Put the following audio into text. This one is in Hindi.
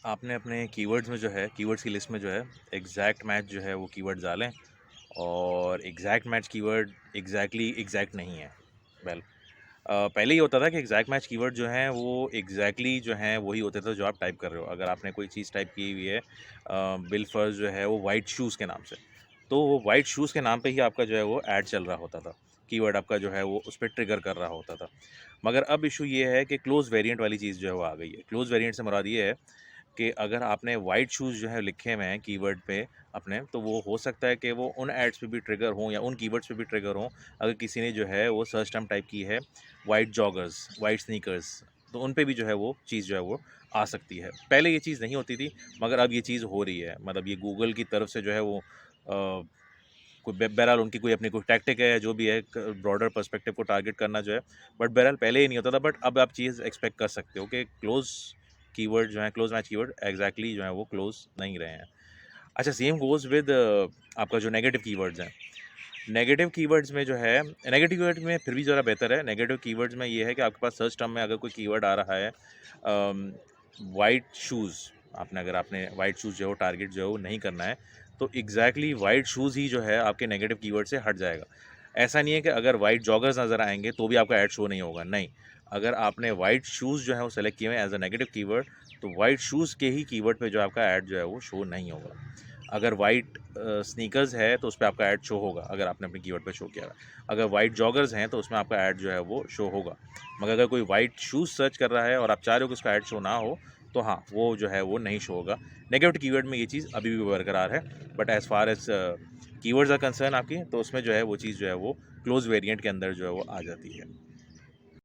आपने अपने कीवर्ड्स में जो है कीवर्ड्स की लिस्ट में जो है एग्जैक्ट मैच जो है वो कीवर्ड डालें। और एग्जैक्ट मैच कीवर्ड एग्जैक्ट नहीं है। वेल, पहले ये होता था कि एग्जैक्ट मैच कीवर्ड जो हैं वो जो हैं वही होते थे जो आप टाइप कर रहे हो। अगर आपने कोई चीज़ टाइप की हुई है, बिल फर्स जो है वो वाइट शूज़ के नाम से, तो वो वाइट शूज़ के नाम पे ही आपका जो है वो ऐड चल रहा होता था। कीवर्ड आपका जो है वो उस पे ट्रिगर कर रहा होता था। मगर अब इशू ये है कि क्लोज़ वेरिएंट वाली चीज़ जो है वो आ गई है। क्लोज़ वेरिएंट से मुराद ये है कि अगर आपने वाइट शूज़ जो है लिखे हुए हैं कीवर्ड पे अपने, तो वो हो सकता है कि वो उन एड्स पे भी ट्रिगर हों या उन कीवर्ड्स पे भी ट्रिगर हों। अगर किसी ने जो है वो सर्च टर्म टाइप की है वाइट जॉगर्स, वाइट स्नीकर्स, तो उन पे भी जो है वो चीज़ जो है वो आ सकती है। पहले ये चीज़ नहीं होती थी, मगर अब ये चीज़ हो रही है। मतलब ये गूगल की तरफ से जो है वो कोई बहरहाल उनकी कोई अपनी कोई टैक्टिक है, जो भी है, ब्रॉडर पर्सपेक्टिव को टारगेट करना जो है। बट बहरहाल पहले ये नहीं होता था, बट अब आप चीज़ एक्सपेक्ट कर सकते हो कि क्लोज़ कीवर्ड जो है, क्लोज़ मैच कीवर्ड एग्जैक्टली जो है वो क्लोज़ नहीं रहे हैं। अच्छा, सेम गोज़ विद आपका जो नेगेटिव कीवर्ड्स हैं। नेगेटिव कीवर्ड्स में जो है, नेगेटिव कीवर्ड में फिर भी ज़रा बेहतर है। नेगेटिव कीवर्ड्स में ये है कि आपके पास सर्च टर्म में अगर कोई कीवर्ड आ रहा है, वाइट शूज़, आपने वाइट शूज़ जो है वो टारगेट जो है वो नहीं करना है, तो एग्जैक्टली वाइट शूज़ ही जो है आपके नेगेटिव कीवर्ड से हट जाएगा। ऐसा नहीं है कि अगर वाइट जॉगर्स नज़र आएंगे तो भी आपका ऐड शो नहीं होगा, नहीं। अगर आपने वाइट शूज़ जो है वो सेलेक्ट किए हुए एज अ नेगेटिव कीवर्ड, तो वाइट शूज़ के ही कीवर्ड पे जो आपका ऐड जो है वो शो नहीं होगा। अगर वाइट स्नीकर्स है तो उस पे आपका ऐड शो होगा, अगर आपने अपने कीवर्ड पे शो किया है। अगर वाइट जॉगर्स हैं तो उसमें आपका ऐड जो है वो शो होगा। मगर अगर कोई वाइट शूज़ सर्च कर रहा है और आप चाह रहे हो कि उसका ऐड शो ना हो, तो हाँ, वो जो है वो नहीं शो होगा। नेगेटिव कीवर्ड में ये चीज़ अभी भी बरकरार है। But as far as keywords are concern आपकी, तो उसमें जो है वो चीज़ जो है वो क्लोज़ वेरिएंट के अंदर जो है वो आ जाती है।